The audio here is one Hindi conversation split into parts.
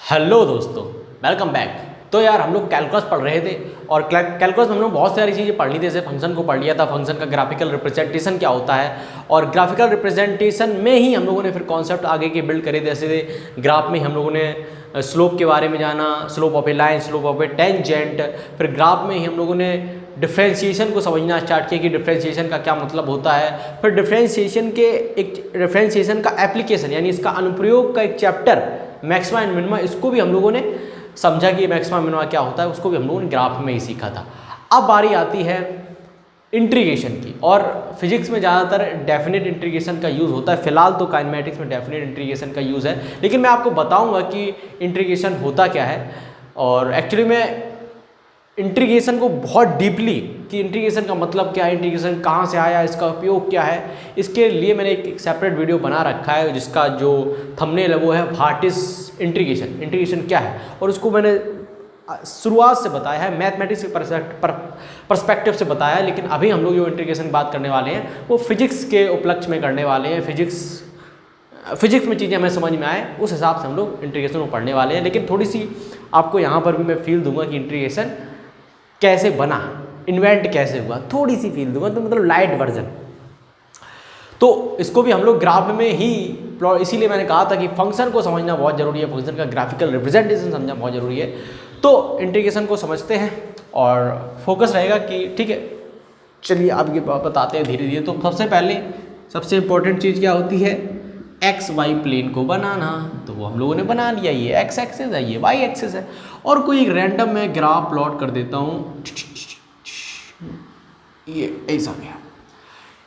हेलो दोस्तों, वेलकम बैक। तो यार हम लोग कैलकुलस पढ़ रहे थे और कैलकुलस में हम लोग बहुत सारी चीज़ें पढ़ ली थी। जैसे फंक्शन को पढ़ लिया था, फंक्शन का ग्राफिकल रिप्रेजेंटेशन क्या होता है, और ग्राफिकल रिप्रेजेंटेशन में ही हम लोगों ने फिर कॉन्सेप्ट आगे के बिल्ड करे। जैसे ग्राफ में हम लोगों ने स्लोप के बारे में जाना, slope of A line, slope of A tangent. फिर ग्राफ में ही हम लोगों ने डिफ्रेंशिएशन को समझना स्टार्ट किया कि डिफ्रेंशिएशन का क्या मतलब होता है। फिर डिफ्रेंशिएशन का एप्लीकेशन यानी इसका अनुप्रयोग का एक चैप्टर मैक्सिमा एंड मिनिमा, इसको भी हम लोगों ने समझा कि मैक्सिमा मिनिमा क्या होता है, उसको भी हम लोगों ने ग्राफ में ही सीखा था। अब बारी आती है इंटीग्रेशन की, और फिजिक्स में ज़्यादातर डेफिनेट इंटीग्रेशन का यूज़ होता है। फिलहाल तो काइनेमेटिक्स में डेफिनेट इंटीग्रेशन का यूज़ है, लेकिन मैं आपको बताऊंगा कि इंटीग्रेशन होता क्या है। और एक्चुअली में इंटीग्रेशन को बहुत डीपली कि इंटीग्रेशन का मतलब क्या है, इंटीग्रेशन कहाँ से आया, इसका उपयोग क्या है, इसके लिए मैंने एक सेपरेट वीडियो बना रखा है जिसका जो थंबनेल है वो है व्हाट इज इंटीग्रेशन, इंटीग्रेशन क्या है। और उसको मैंने शुरुआत से बताया है, मैथमेटिक्स के पर्सपेक्टिव से बताया है। लेकिन अभी हम लोग जो इंटीग्रेशन की बात करने वाले हैं वो फिजिक्स के उपलक्ष्य में करने वाले हैं। फिजिक्स में चीज़ें हमें समझ में आए उस हिसाब से हम लोग इंटीग्रेशन को पढ़ने वाले हैं। लेकिन थोड़ी सी आपको यहाँ पर भी मैं फील दूंगा कि इंटीग्रेशन कैसे बना, इन्वेंट कैसे हुआ, थोड़ी सी फील दूंगा, तो मतलब लाइट वर्जन। तो इसको भी हम लोग ग्राफ में ही, इसीलिए मैंने कहा था कि फंक्शन को समझना बहुत ज़रूरी है, फंक्शन का ग्राफिकल रिप्रेजेंटेशन समझना बहुत ज़रूरी है। तो इंटीग्रेशन को समझते हैं और फोकस रहेगा कि ठीक है, चलिए आपके बताते हैं धीरे धीरे। तो सबसे पहले सबसे इंपॉर्टेंट चीज़ क्या होती है, एक्स वाई प्लेन को बनाना। तो वो हम लोगों ने बना लिया, ये एक्स एक्सिस है, ये वाई एक्सिस है। और कोई एक रैंडम मैं ग्राफ प्लॉट कर देता हूँ, ये ऐसा गया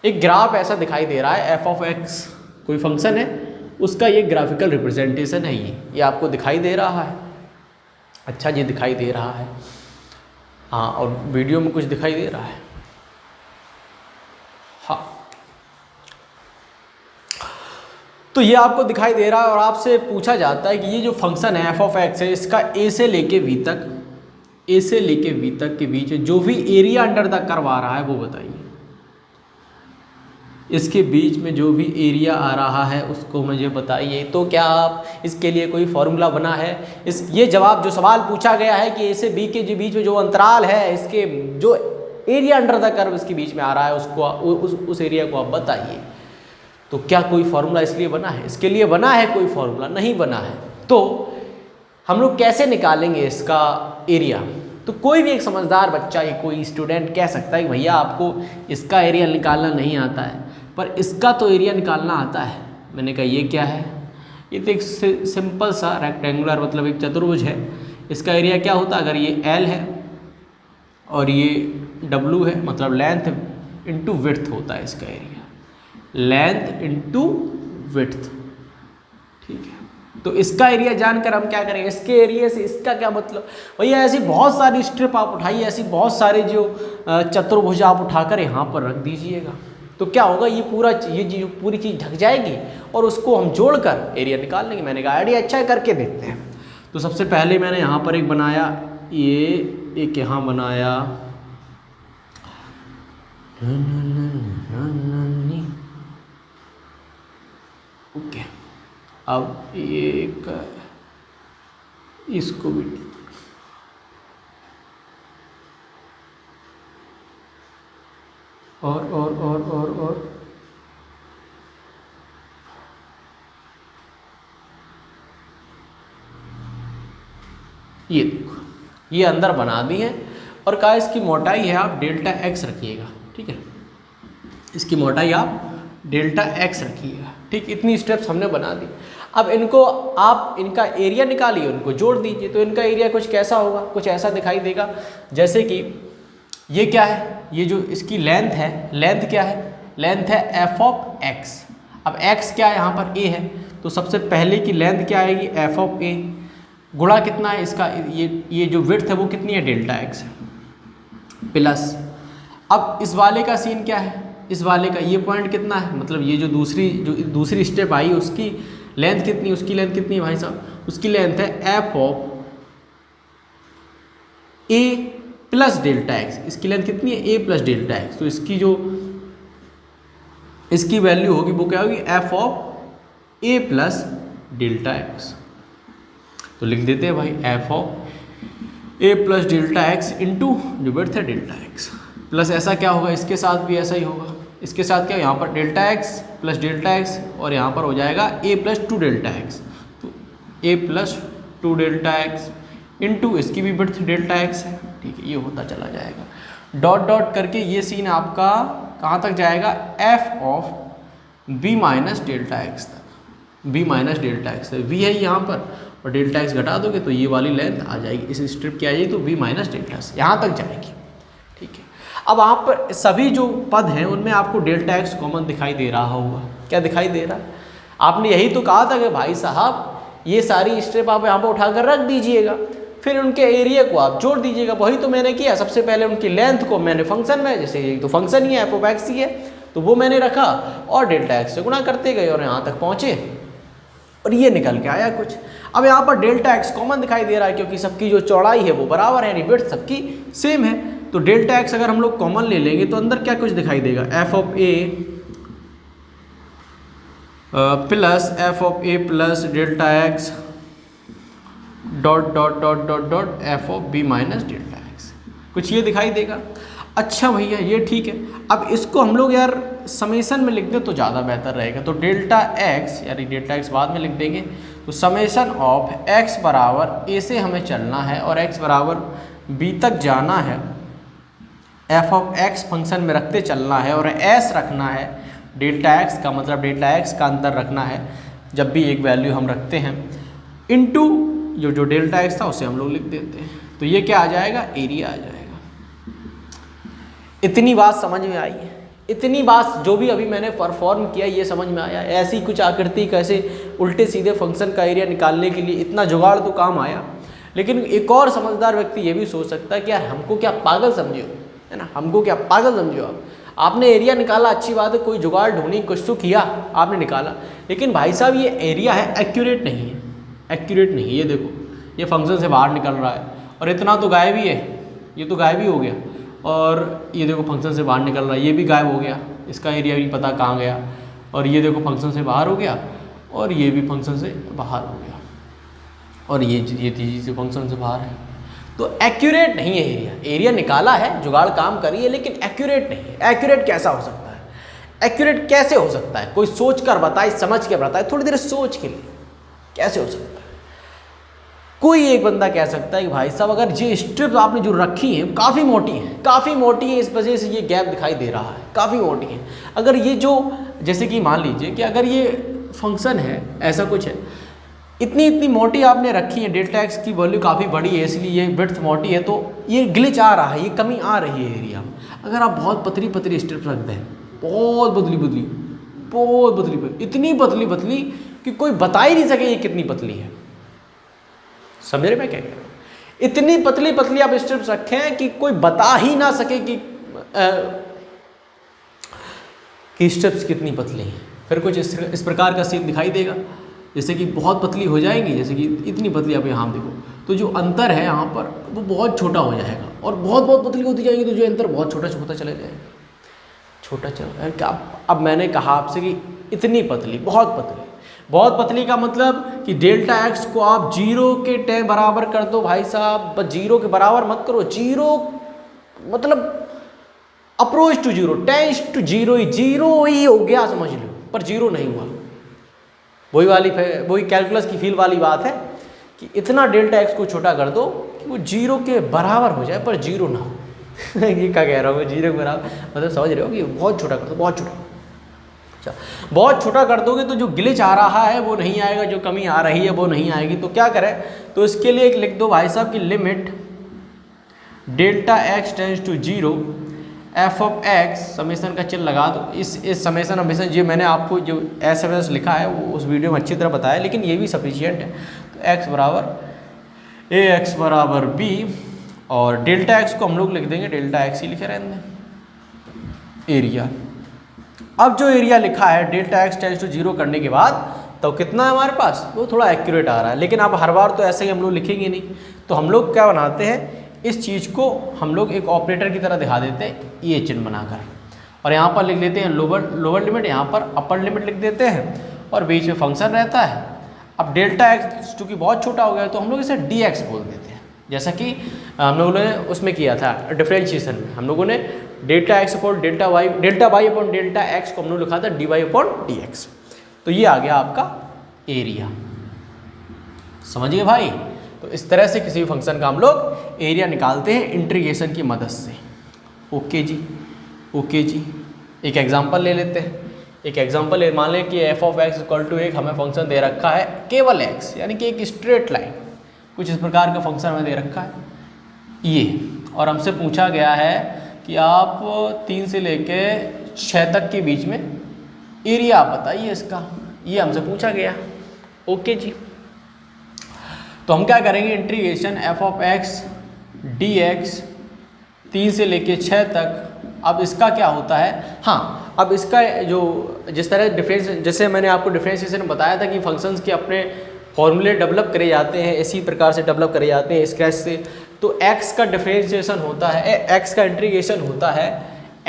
एक ग्राफ ऐसा दिखाई दे रहा है, एफ ऑफ एक्स कोई फंक्शन है, उसका ये ग्राफिकल रिप्रेजेंटेशन है। ये आपको दिखाई दे रहा है, अच्छा ये दिखाई दे रहा है, हाँ, और वीडियो में कुछ दिखाई दे रहा है, हाँ। तो ये आपको दिखाई दे रहा है और आपसे पूछा जाता है कि ये जो फंक्शन है एफ ऑफ एक्स है, इसका ए से लेके वी तक के बीच में जो भी एरिया अंडर द कर्व आ रहा है वो बताइए। इसके बीच में जो भी एरिया आ रहा है उसको मुझे बताइए। तो क्या आप इसके लिए कोई फॉर्मूला बना है? ये जवाब जो सवाल पूछा गया है कि ए से बी के बीच में जो अंतराल है, इसके जो एरिया अंडर द कर्व इसके बीच में आ रहा है, उसको उस एरिया को आप बताइए। तो क्या कोई फार्मूला इसलिए बना है? इसके लिए बना है कोई फार्मूला? नहीं बना है। तो हम लोग कैसे निकालेंगे इसका एरिया? तो कोई भी एक समझदार बच्चा या कोई स्टूडेंट कह सकता है कि भैया आपको इसका एरिया निकालना नहीं आता है, पर इसका तो एरिया निकालना आता है। मैंने कहा ये क्या है? ये तो एक सिंपल सा रेक्टेंगुलर, मतलब एक चतुर्भुज है। इसका एरिया क्या होता है? अगर ये L है और ये W है, मतलब लेंथ इंटू विड्थ होता है इसका एरिया, लेंथ इंटू विड्थ, ठीक है। तो इसका एरिया जानकर हम क्या करेंगे, इसके एरिया से इसका क्या मतलब? भैया ऐसी बहुत सारी स्ट्रिप आप उठाइए, ऐसी बहुत सारे जो चतुर्भुज आप उठाकर यहाँ पर रख दीजिएगा, तो क्या होगा, ये पूरी चीज़ ढक जाएगी और उसको हम जोड़कर एरिया निकाल लेंगे। मैंने कहा आइडिया अच्छा है, करके देखते हैं। तो सबसे पहले मैंने यहाँ पर एक बनाया, ये एक यहाँ बनाया, ओके। अब एक इसको भी और ये देखो, ये अंदर बना दी है और कहा इसकी मोटाई है आप डेल्टा एक्स रखिएगा, ठीक है। इसकी मोटाई आप डेल्टा एक्स रखिएगा, ठीक। इतनी स्टेप्स हमने बना दी। अब इनको आप इनका एरिया निकालिए, उनको जोड़ दीजिए, तो इनका एरिया कुछ कैसा होगा, कुछ ऐसा दिखाई देगा। जैसे कि ये क्या है, ये जो इसकी लेंथ है, लेंथ क्या है, लेंथ है एफ ऑफ एक्स। अब एक्स क्या है, यहाँ पर ए है, तो सबसे पहले की लेंथ क्या आएगी, एफ ऑफ ए, गुणा कितना है इसका, ये जो विड्थ है वो कितनी है, डेल्टा एक्स है, प्लस। अब इस वाले का सीन क्या है, इस वाले का ये पॉइंट कितना है, मतलब ये जो दूसरी स्टेप आई उसकी लेंथ कितनी, उसकी लेंथ कितनी है भाई साहब, उसकी लेंथ है F of a plus delta x. इसकी लेंथ कितनी है, ए प्लस डेल्टा एक्स। तो इसकी वैल्यू होगी वो क्या होगी, F of a plus delta x. तो लिख देते हैं भाई F of a plus delta x into जो विड्थ है डेल्टा एक्स, प्लस ऐसा क्या होगा, इसके साथ भी ऐसा ही होगा, इसके साथ क्या, यहाँ पर delta x plus delta x और यहाँ पर हो जाएगा ए प्लस 2 डेल्टा एक्स, तो ए प्लस 2 डेल्टा एक्स इंटू इसकी भी विड्थ डेल्टा एक्स है, ठीक है, ये होता चला जाएगा। डॉट डॉट करके ये सीन आपका कहाँ तक जाएगा, f of b minus delta x तक, b minus delta x, V है यहाँ पर और डेल्टा एक्स घटा दोगे तो ये वाली लेंथ आ जाएगी, इस स्ट्रिप की आ जाएगी, तो बी माइनस डेल्टा एक्स यहाँ तक जाएगी, ठीक है। अब आप सभी जो पद हैं उनमें आपको डेल्टा एक्स कॉमन दिखाई दे रहा होगा, क्या दिखाई दे रहा है, आपने यही तो कहा था कि भाई साहब ये सारी स्ट्रिप आप यहाँ पर उठाकर रख दीजिएगा, फिर उनके एरिया को आप जोड़ दीजिएगा, वही तो मैंने किया। सबसे पहले उनकी लेंथ को मैंने फंक्शन में, जैसे ये तो फंक्शन ही है एफ ऑफ एक्स ही है, तो वो मैंने रखा और डेल्टा एक्स से गुणा करते गए और यहाँ तक पहुँचे और ये निकल के आया कुछ। अब यहाँ पर डेल्टा एक्स कॉमन दिखाई दे रहा है क्योंकि सबकी जो चौड़ाई है वो बराबर है, विड्थ सबकी सेम है, तो डेल्टा एक्स अगर हम लोग कॉमन ले लेंगे तो अंदर क्या कुछ दिखाई देगा, f of a plus f of a plus delta x dot dot dot dot dot f of b minus delta x, कुछ ये दिखाई देगा। अच्छा भैया ये ठीक है, अब इसको हम लोग यार समेसन में लिख दें तो ज़्यादा बेहतर रहेगा, तो डेल्टा एक्स यानी डेल्टा एक्स बाद में लिख देंगे, तो समेसन ऑफ एक्स बराबर ए से हमें चलना है और एक्स बराबर बी तक जाना है, एफ ऑफ एक्स फंक्शन में रखते चलना है और एस रखना है, डेल्टा एक्स का मतलब डेल्टा एक्स का अंतर रखना है जब भी एक वैल्यू हम रखते हैं, इनटू जो डेल्टा एक्स था उसे हम लोग लिख देते हैं, तो ये क्या आ जाएगा, एरिया आ जाएगा। इतनी बात समझ में आई है, इतनी बात जो भी अभी मैंने परफॉर्म किया ये समझ में आया, ऐसी कुछ आकृति कैसे उल्टे सीधे फंक्शन का एरिया निकालने के लिए इतना जुगाड़ तो काम आया। लेकिन एक और समझदार व्यक्ति ये भी सोच सकता है कि यार हमको क्या पागल समझो, है ना, हमको क्या पागल समझो आपने एरिया निकाला, अच्छी बात है, कोई जुगाड़ ढूंढी, कुछ तो किया आपने निकाला, लेकिन भाई साहब ये एरिया है एक्यूरेट नहीं है, एक्यूरेट नहीं, ये देखो ये फंक्शन से बाहर निकल रहा है और इतना तो गायब ही है, ये तो गायब ही हो गया, और ये देखो फंक्शन से बाहर निकल रहा है, ये भी गायब हो गया, इसका एरिया भी पता कहाँ गया, और ये देखो फंक्शन से बाहर हो गया और ये भी फंक्शन से बाहर हो गया और ये चीज़ से फंक्शन से बाहर है, तो एक्यूरेट नहीं है एरिया, एरिया निकाला है, जुगाड़ काम करी है, लेकिन एक्यूरेट नहीं है। एक्यूरेट कैसा हो सकता है, एक्यूरेट कैसे हो सकता है, कोई सोच कर बताए, समझ के बताए, थोड़ी देर सोच के लिए कैसे हो सकता है। कोई एक बंदा कह सकता है कि भाई साहब अगर ये स्ट्रिप आपने जो रखी है काफ़ी मोटी है, काफ़ी मोटी है, इस वजह से ये गैप दिखाई दे रहा है, काफ़ी मोटी है। अगर ये जो जैसे कि मान लीजिए कि अगर ये फंक्शन है, ऐसा कुछ है, इतनी मोटी आपने रखी है, डेल्टा एक्स की वैल्यू काफ़ी बड़ी है इसलिए ये विड्थ मोटी है, तो ये ग्लिच आ रहा है, ये कमी आ रही है एरिया में। अगर आप बहुत पतली स्ट्रिप रख दें, बहुत पतली, इतनी पतली कि कोई बता ही नहीं सके ये कितनी पतली है, समझ रहे मैं क्या कह रहा हूँ। इतनी पतली आप स्ट्रिप्स रखें कि कोई बता ही ना सके कि स्ट्रिप्स कितनी पतली हैं, फिर कुछ इस प्रकार का सीन दिखाई देगा, जैसे कि बहुत पतली हो जाएंगी, जैसे कि इतनी पतली आप यहाँ देखो, तो जो अंतर है यहाँ पर वो बहुत छोटा हो जाएगा, और बहुत पतली होती जाएगी तो जो अंतर बहुत छोटा चला जाएगा, छोटा चला क्या। अब मैंने कहा आपसे कि इतनी पतली, बहुत पतली का मतलब कि डेल्टा एक्स को आप 0 के बराबर कर दो भाई साहब, बस 0 के बराबर मत करो, 0 मतलब अप्रोच टू 0, टेंस टू 0 ही हो गया समझ लो, पर 0 नहीं हुआ। वही कैलकुलस की फील वाली बात है कि इतना डेल्टा एक्स को छोटा कर दो कि वो 0 के बराबर हो जाए पर 0 ना हो। ये क्या कह रहा हूँ, 0 के बराबर मतलब समझ रहे हो कि बहुत छोटा कर दो, बहुत छोटा। अच्छा, बहुत छोटा कर दोगे तो जो ग्लिच आ रहा है वो नहीं आएगा, जो कमी आ रही है वो नहीं आएगी, तो क्या करें, तो इसके लिए एक लिख दो भाई साहब की limit delta x tends to 0 f of x, summation का चिन्ह लगा दो। इस समेसन हमेशन जो मैंने आपको जो एस एफ एस लिखा है वो उस वीडियो में अच्छी तरह बताया, लेकिन ये भी सफिशियंट है। तो एक्स बराबर ए एक्स बराबर बी, और डेल्टा एक्स को हम लोग लिख देंगे डेल्टा एक्स ही लिखे रहने दें, एरिया। अब जो एरिया लिखा है डेल्टा एक्स टेंस टू 0 करने के बाद तो कितना है हमारे पास, वो थोड़ा एक्यूरेट आ रहा है, लेकिन अब हर बार तो ऐसे ही हम लोग लिखेंगे नहीं, तो हम लोग क्या बनाते हैं, इस चीज़ को हम लोग एक ऑपरेटर की तरह दिखा देते हैं, ये चिन्ह बनाकर, और यहाँ पर लिख देते हैं लोअर लिमिट, यहाँ पर अपर लिमिट लिख देते हैं, और बीच में फंक्शन रहता है। अब डेल्टा एक्स चूँकि बहुत छोटा हो गया तो हम लोग इसे डी एक्स बोल देते हैं, जैसा कि हम लोगों ने उसमें किया था डिफरेंशिएशन में। हम लोगों ने delta x upon delta y upon delta x को हम लोग लिखा था d y upon d x. तो ये आ गया आपका एरिया, समझिए भाई। तो इस तरह से किसी भी फंक्शन का हम लोग एरिया निकालते हैं इंटीग्रेशन की मदद से। ओके जी, ओके जी। एक एग्जांपल ले लेते हैं, एक एग्जांपल मान लें कि f of x equal to एक हमें फंक्शन दे रखा है केवल एक्स, यानी कि एक स्ट्रेट लाइन, कुछ इस प्रकार का फंक्शन हमें दे रखा है ये, और हमसे पूछा गया है कि आप 3 से लेके 6 तक के बीच में एरिया आप बताइए इसका, ये हमसे पूछा गया। ओके जी, तो हम क्या करेंगे, integration F of x d x 3 से लेके 6 तक। अब इसका क्या होता है, हाँ अब इसका जो जिस तरह डिफरेंस, जैसे मैंने आपको डिफरेंशिएशन बताया था कि फंक्शंस के अपने फॉर्मूले डेवलप करे जाते हैं, इसी प्रकार से डेवलप करे जाते हैं स्क्रैच से। तो x का डिफरेंशिएशन होता है, x का इंटीग्रेशन होता है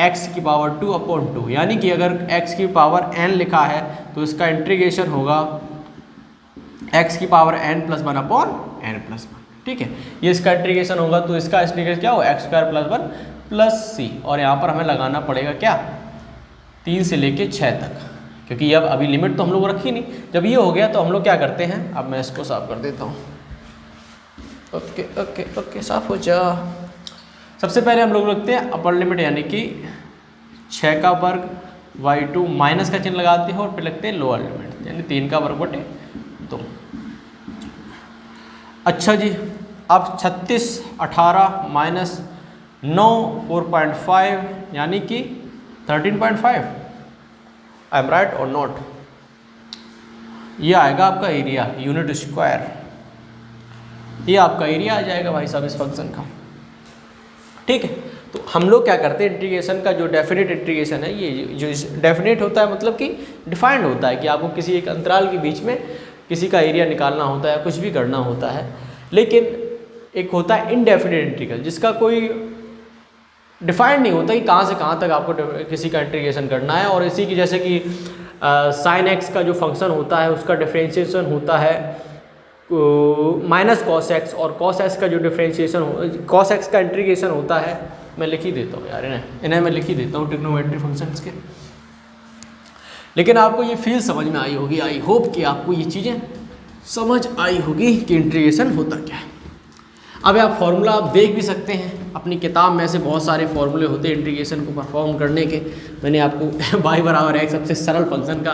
x की पावर 2 अपॉन 2, यानी कि अगर x की पावर n लिखा है तो इसका इंटीग्रेशन होगा x की power n plus 1 upon n plus 1। ठीक है, ये इसका इंटीग्रेशन होगा, तो इसका इंटीग्रेशन क्या होगा, x square plus 1 plus c, और यहाँ पर हमें लगाना पड़ेगा क्या 3 से लेके 6 तक, क्योंकि अब अभी लिमिट तो हम लोग रखी नहीं। जब ये हो गया तो हम लोग क्या करते हैं, अब मैं इसको साफ कर देता हूँ। ओके ओके ओके, साफ हो जा। सबसे पहले हम लोग रखते हैं अपर लिमिट, यानी कि 6 का वर्ग y2 माइनस का चिन्ह लगाते हैं, और फिर लगते हैं लोअर लिमिट, यानी 3 का वर्ग बटे 2। अच्छा जी, अब 36 18 माइनस 9 4.5, यानी कि 13.5। आई एम राइट और नॉट? ये आएगा आपका एरिया यूनिट स्क्वायर, ये आपका एरिया आ जाएगा भाई साहब इस फंक्शन का। ठीक है, तो हम लोग क्या करते हैं, इंटीग्रेशन का जो डेफिनेट इंटीग्रेशन है, ये जो डेफिनेट होता है मतलब कि डिफाइंड होता है कि आपको किसी एक अंतराल के बीच में किसी का एरिया निकालना होता है, कुछ भी करना होता है। लेकिन एक होता है इनडेफिनेट इंटीग्रल, जिसका कोई डिफाइंड नहीं होता कि कहाँ से कहाँ तक आपको किसी का इंटीग्रेशन करना है। और इसी की जैसे कि साइन एक्स का जो फंक्शन होता है उसका डिफरेंशिएशन होता है माइनस कॉस एक्स, और कॉस एक्स का जो डिफरेंशिएशन कॉस एक्स का इंटीग्रेशन होता है, मैं लिख ही देता हूँ यार, इन्हें मैं लिख ही देता हूँ ट्रिग्नोमेट्री फंक्शंस के। लेकिन आपको ये फील समझ में आई होगी, आई होप कि आपको ये चीज़ें समझ आई होगी कि इंटीग्रेशन होता क्या है। अब आप फॉर्मूला आप देख भी सकते हैं अपनी किताब में, से बहुत सारे फॉर्मूले होते हैं इंटीग्रेशन को परफॉर्म करने के। मैंने आपको y बराबर x सबसे सरल फंक्शन का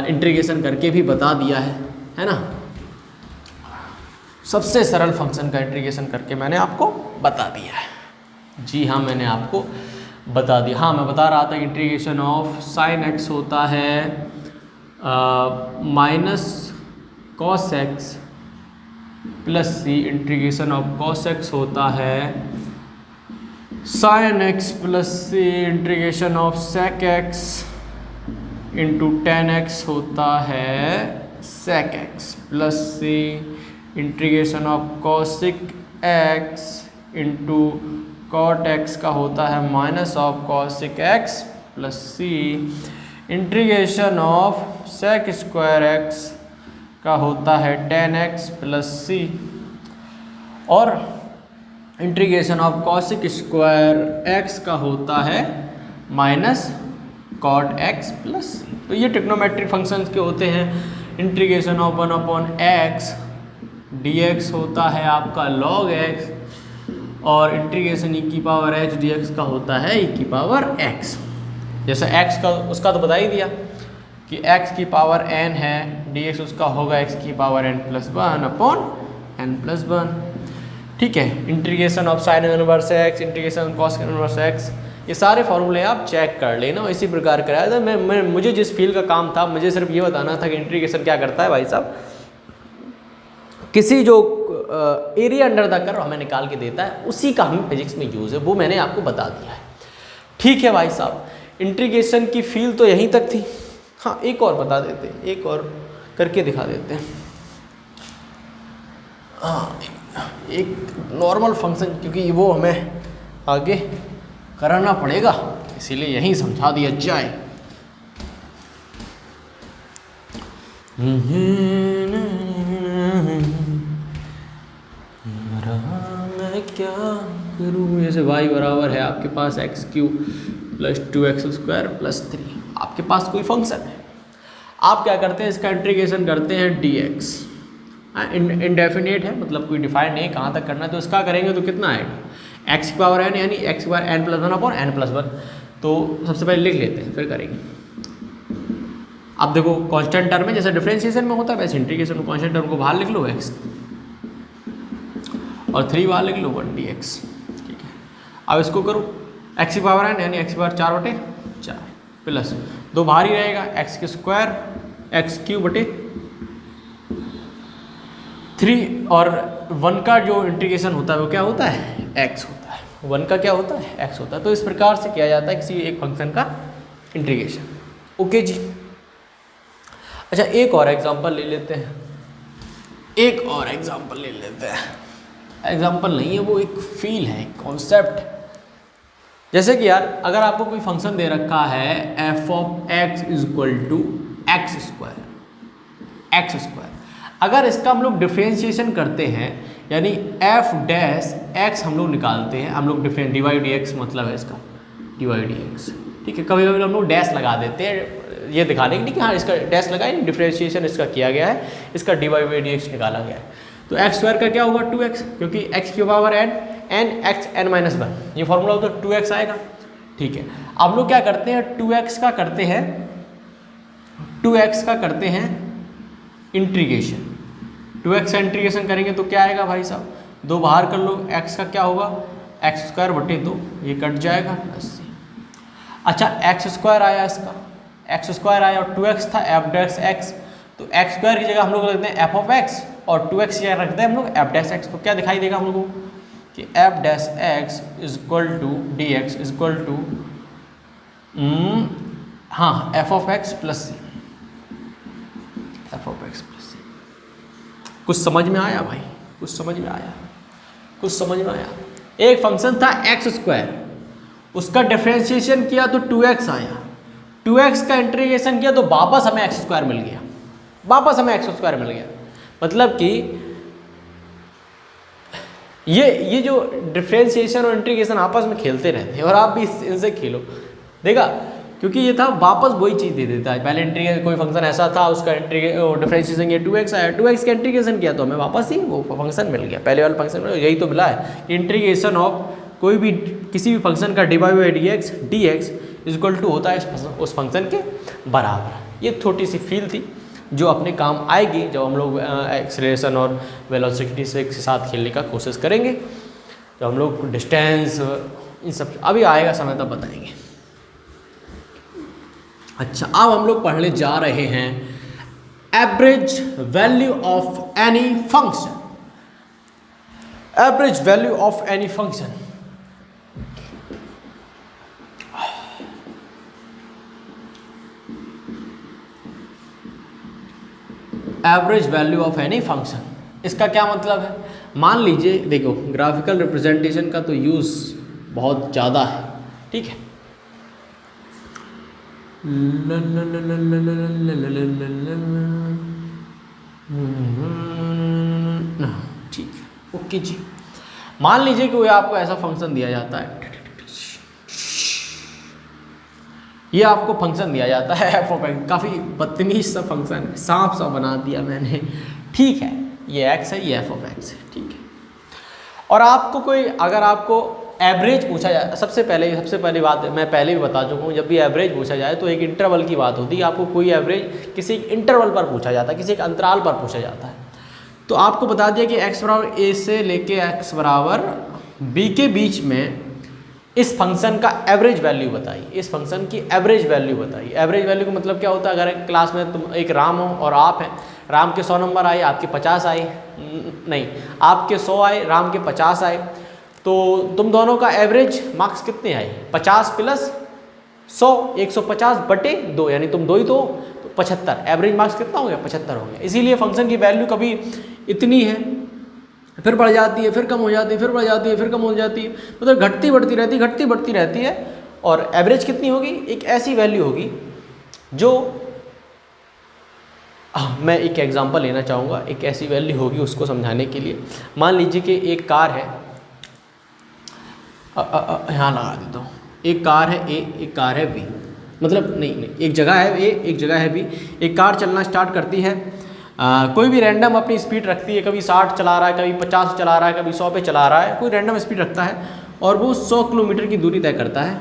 इंटीग्रेशन करके भी बता दिया है ना। सबसे सरल फंक्शन का इंटीग्रेशन करके मैंने आपको बता दिया है। जी हाँ, मैंने आपको बता दिया। हाँ, मैं बता रहा था इंटीग्रेशन ऑफ साइन एक्स होता है minus cos x plus c, integration of cos x होता है sine x plus c, integration of sec x into tan x होता है sec x plus c, integration of cosec x into cot x का होता है minus of cosec x plus c, integration of sec square x का होता है टेन एक्स प्लस सी, और integration of cosec square x का होता है माइनस कॉट एक्स प्लस सी। तो ये ट्रिग्नोमेट्रिक फंक्शंस के होते हैं। Integration of 1 upon x d x होता है आपका लॉग एक्स, और इंटीग्रेशन ई की पावर एच डी एक्स का होता है ई की पावर एक्स। जैसे एक्स का उसका तो बता ही दिया कि x की पावर n है, dx उसका होगा x की power n plus 1 upon n plus 1। ठीक है, integration of sine inverse x, integration cos inverse x, ये सारे फॉर्मूले आप चेक कर लेना। इसी प्रकार कराया था। मुझे जिस फील्ड का काम था, मुझे सिर्फ ये बताना था कि इंटीग्रेशन क्या करता है भाई साहब, किसी जो एरिया अंडर द कर्व हमें निकाल के देता है, उसी का हमें फिजिक्स में यूज़ है, वो मैंने आपको बता दिया है। ठीक है भाई साहब, इंटीग्रेशन की फील्ड तो यहीं तक थी। हाँ, एक और बता देते हैं, एक और करके दिखा देते हैं। हाँ, एक नॉर्मल फंक्शन, क्योंकि वो हमें आगे कराना पड़ेगा, इसीलिए यहीं समझा दिया जाए। करूँ, जैसे y बराबर है आपके पास x cube plus 2x² plus 3, आपके पास कोई फंक्शन है, आप क्या करते हैं इसका इंटीग्रेशन करते हैं dx, इंडेफिनेट है मतलब कोई डिफाइंड नहीं कहाँ तक करना है, तो इसका करेंगे तो कितना आएगा x की पावर n यानी x की पावर n+1/n+1, तो सबसे पहले लिख लेते हैं फिर करेंगे। अब देखो कांस्टेंट टर्म में जैसे डिफरेंशिएशन में होता है वैसे इंटीग्रेशन में कांस्टेंट टर्म को बाहर लिख लो x और 3 बाहर लिख लो 1dx, ठीक है। अब इसको करो x की पावर n यानी x की पावर 4/4 प्लस 2 बाहर ही रहेगा x² 3 और 1 का जो इंटीग्रेशन होता है वो क्या होता है x होता है, 1 का क्या होता है x होता है। तो इस प्रकार से किया जाता है किसी एक फंक्शन का इंटीग्रेशन। ओके जी, अच्छा एक और एग्जांपल ले लेते हैं, एग्जांपल नहीं है वो एक फील है, कॉन्सेप्ट। जैसे कि यार अगर आपको कोई फंक्शन दे रखा है f(x) = x², अगर इसका हम लोग डिफरेंशिएशन करते हैं यानी f' हम लोग निकालते हैं, हम लोग dy/dx मतलब है इसका dy/dx, ठीक है। कभी कभी हम लोग डैश लगा देते हैं ये दिखाने के लिए कि हाँ इसका डैश लगाए, डिफरेंशिएशन इसका किया गया है, इसका dy/dx निकाला गया है। तो x² का क्या होगा 2x, क्योंकि x की पावर n x n-1 ये फॉर्मूला होता है 2x आएगा, ठीक है। अब लोग क्या करते हैं 2x का करते हैं इंटीग्रेशन, 2x का इंटीग्रेशन करेंगे तो क्या आएगा भाई साहब, 2 बाहर कर लो, x का क्या होगा x²/2 ये कट जाएगा प्लस c। अच्छा x² आया, इसका x² आया और 2x था f'(x), तो x² की जगह हम लोग रखते हैं f(x) और 2x की जगह रखते हैं हम लोग f'(x), तो क्या दिखाई देगा हम लोगों को कि f'(x) = dx हाँ f(x) + c, f(x) + c। कुछ समझ में आया भाई, कुछ समझ में आया। एक फंक्शन था x², उसका डिफरेंशिएशन किया तो 2x आया, 2x का इंटीग्रेशन किया तो वापस हमें x² मिल गया, मतलब कि ये जो डिफरेंशिएशन और इंटीग्रेशन आपस में खेलते रहते हैं और आप भी इनसे खेलो, देखा, क्योंकि ये था वापस वही चीज़ दे देता है। पहले इंटीग्रेशन कोई फंक्शन ऐसा था, उसका डिफरेंशिएशन किया 2x आया, 2x का इंटीग्रेशन किया तो हमें वापस ही वो फंक्शन मिल गया, पहले वाले फंक्शन में यही तो मिला है। इंटीग्रेशन ऑफ कोई भी किसी भी फंक्शन का dy/dx = होता है उस फंक्शन के बराबर। ये छोटी सी फील थी जो अपने काम आएगी जब हम लोग एक्सेलरेशन और वेलोसिटी से साथ खेलने का कोशिश करेंगे, जब हम लोग डिस्टेंस इन सब अभी आएगा समय तब बताएंगे। अच्छा अब हम लोग पढ़ने जा रहे हैं average value of any function. Average value of any function, average value of any function, इसका क्या मतलब है। मान लीजिए देखो ग्राफिकल रिप्रेजेंटेशन का तो यूज़ बहुत ज़्यादा है, ठीक है। ठीक है, ओके जी। मान लीजिए कि कोई आपको ऐसा फंक्शन दिया जाता है, ये आपको फंक्शन दिया जाता है f(x), काफ़ी बदतमीज सा फंक्शन है, सांप सा बना दिया मैंने, ठीक है। ये x है, ये f(x) है, ठीक है। और आपको कोई अगर आपको एवरेज पूछा जाए, सबसे पहली बात मैं पहले भी बता चुका हूँ, जब भी एवरेज पूछा जाए तो एक इंटरवल की बात होती है। आपको कोई एवरेज किसी इंटरवल पर पूछा जाता है, किसी एक अंतराल पर पूछा जाता है, तो आपको बता दिया कि x = a से लेके x = b के बीच में इस फंक्शन का एवरेज वैल्यू बताइए, इस फंक्शन की एवरेज वैल्यू बताइए। एवरेज वैल्यू का मतलब क्या होता है, अगर एक क्लास में तुम एक राम हो और आप हैं, राम के 100 नंबर आए, आपके 50 आए, नहीं आपके 100 आए, राम के 50 आए, तो तुम दोनों का एवरेज मार्क्स कितने आए, 50 + 100, 150/2, यानी तुम दो ही तो 75, एवरेज मार्क्स कितना हो गया 75 हो गया। इसीलिए फंक्शन की वैल्यू कभी इतनी है, फिर बढ़ जाती है, फिर कम हो जाती है, फिर बढ़ जाती है, फिर कम हो जाती है, मतलब घटती बढ़ती रहती है। और एवरेज कितनी होगी, एक ऐसी वैल्यू होगी जो मैं एक एग्जांपल लेना चाहूँगा, एक ऐसी वैल्यू होगी उसको समझाने के लिए। मान लीजिए कि एक कार है, यहाँ लगा देता हूँ। एक कार है ए, एक कार है बी, मतलब नहीं, एक जगह है ए, एक जगह है बी। एक कार चलना स्टार्ट करती है, कोई भी रैंडम अपनी स्पीड रखती है, कभी 60 चला रहा है, कभी 50 चला रहा है, कभी 100 पे चला रहा है, कोई रैंडम स्पीड रखता है और वो 100 किलोमीटर की दूरी तय करता है,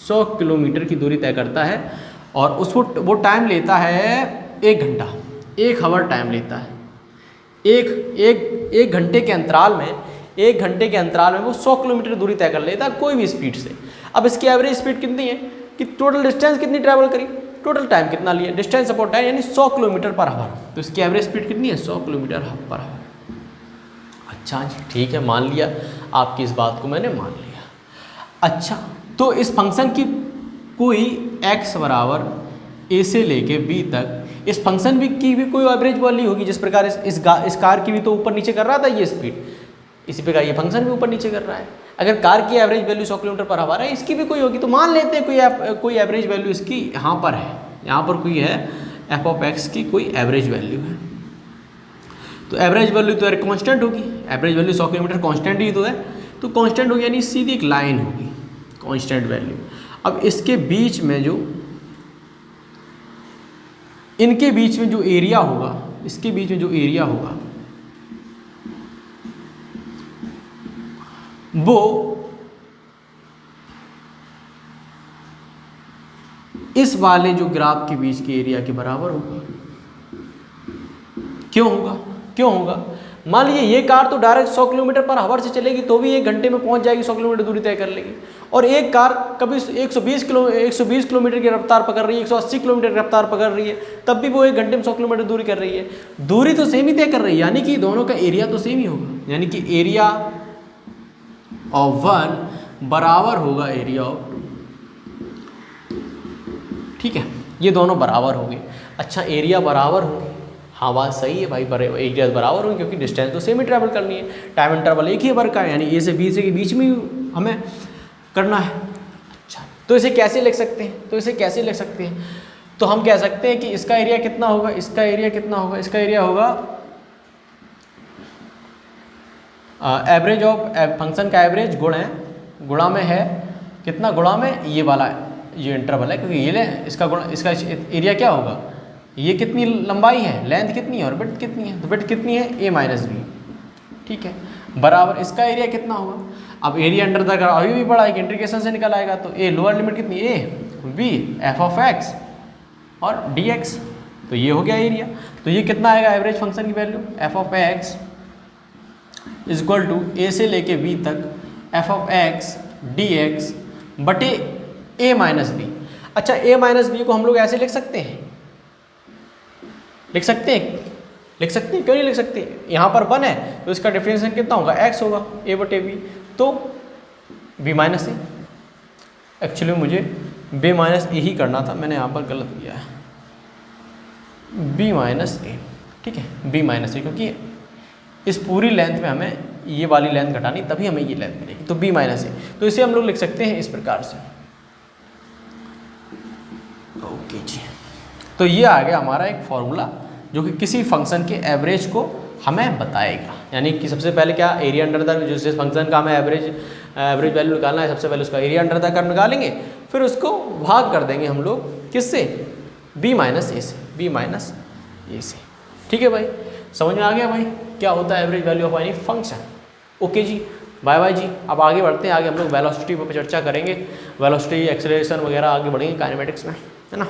100 किलोमीटर की दूरी तय करता है और उसको वो टाइम लेता है 1 घंटा, 1 आवर टाइम लेता है। एक घंटे के अंतराल में, 1 घंटे के अंतराल में वो 100 किलोमीटर दूरी तय कर लेता है कोई भी स्पीड से। अब इसकी एवरेज स्पीड कितनी है कि टोटल डिस्टेंस कितनी ट्रैवल करी, टोटल टाइम कितना लिया, डिस्टेंस अपॉन टाइम, यानी 100 किलोमीटर पर आवर। तो इसकी एवरेज स्पीड कितनी है, 100 किलोमीटर पर आवर। अच्छा जी, ठीक है, मान लिया, आपकी इस बात को मैंने मान लिया। अच्छा, तो इस फंक्शन की कोई x बराबर a से लेके b तक, इस फंक्शन की भी कोई एवरेज वैल्यू होगी। जिस प्रकार इस कार की भी तो ऊपर नीचे कर रहा था ये स्पीड, इसी प्रकार ये फंक्शन भी ऊपर नीचे कर रहा है। अगर कार की average value 100 kilometre per hour है, इसकी भी कोई होगी। तो मान लेते हैं कोई एवरेज वैल्यू इसकी यहाँ पर है, यहाँ पर कोई है एफ ऑफ एक्स की कोई एवरेज वैल्यू है। तो एवरेज वैल्यू तो यार कांस्टेंट होगी, एवरेज वैल्यू 100 किलोमीटर कांस्टेंट ही तो है, तो कांस्टेंट होगी यानी सीधी एक लाइन होगी कांस्टेंट वैल्यू। अब इसके बीच में जो, इनके बीच में जो एरिया होगा, इसके बीच में जो एरिया होगा वो इस वाले जो ग्राफ के बीच के एरिया के बराबर होगा। क्यों होगा, क्यों होगा? मान लीजिए ये कार तो डायरेक्ट 100 किलोमीटर पर आवर से चलेगी तो भी 1 घंटे में पहुंच जाएगी, 100 किलोमीटर दूरी तय कर लेगी। और एक कार कभी 120 किलोमीटर की रफ्तार पकड़ रही है, 180 किलोमीटर की रफ्तार पकड़ रही है, तब भी वो 1 घंटे में 100 किलोमीटर दूरी कर रही है। दूरी तो सेम ही तय कर रही है, यानी कि दोनों का एरिया तो सेम ही होगा, यानी कि एरिया ऑफ 1 बराबर होगा एरिया ऑफ 2। ठीक है, ये दोनों बराबर होंगे। अच्छा, एरिया बराबर होंगे, हाँ बात सही है भाई, एरिया बराबर होंगे क्योंकि डिस्टेंस तो सेम ही ट्रैवल करनी है, टाइम इंटरवल एक ही वर्क का है, यानी ए से बी से के बीच में हमें करना है। अच्छा, तो इसे कैसे लिख सकते हैं, तो इसे कैसे लिख सकते हैं? तो हम कह सकते हैं कि इसका एरिया कितना होगा, इसका एरिया कितना होगा, इसका एरिया होगा एवरेज ऑफ फंक्शन का एवरेज गुणा में है कितना, गुणा में ये वाला ये इंटरवल है, क्योंकि ये इसका गुणा, इसका एरिया क्या होगा, ये कितनी लंबाई है, लेंथ कितनी है और विड्थ कितनी है, तो विड्थ कितनी है a माइनस बी। ठीक है, बराबर इसका एरिया कितना होगा। अब एरिया अंडर द ग्राफ अभी भी पढ़ा है कि इंटीग्रेशन से निकल आएगा, तो a लोअर लिमिट कितनी, a b F of x और dx, तो ये हो गया एरिया। तो ये कितना आएगा एवरेज फंक्शन की value, f of x is equal to a से लेके b तक f of x d x बटे a माइनस बी। अच्छा, a माइनस बी को हम लोग ऐसे लिख सकते हैं, लिख सकते हैं, लिख सकते हैं, क्यों नहीं लिख सकते? यहाँ पर 1 है तो इसका डिफरेंशिएशन कितना होगा, x होगा, a बटे बी, तो b माइनस ए। एक्चुअली मुझे b माइनस ए ही करना था, मैंने यहाँ पर गलत किया है, b माइनस ए। ठीक है, b माइनस ए, क्योंकि इस पूरी लेंथ में हमें ये वाली लेंथ घटानी, तभी हमें ये लेंथ मिलेगी, तो b माइनस ए। तो इसे हम लोग लिख सकते हैं इस प्रकार से। ओके जी, तो ये आ गया हमारा एक फॉर्मूला जो कि किसी फंक्शन के एवरेज को हमें बताएगा। यानी कि सबसे पहले क्या, एरिया अंडर द, जिस फंक्शन का हमें एवरेज वैल्यू निकालना है, सबसे पहले उसका एरिया अंडर द कर्व निकालेंगे, फिर उसको भाग कर देंगे हम लोग किससे, b माइनस ए से, b माइनस ए से। ठीक है भाई, समझ में आ गया भाई क्या होता है average value of any function. Okay जी, बाय बाय जी। अब आगे बढ़ते हैं, आगे हम लोग वेलोसिटी पर चर्चा करेंगे, वेलोसिटी, एक्सेलरेशन वगैरह आगे बढ़ेंगे काइनेमेटिक्स में, है ना।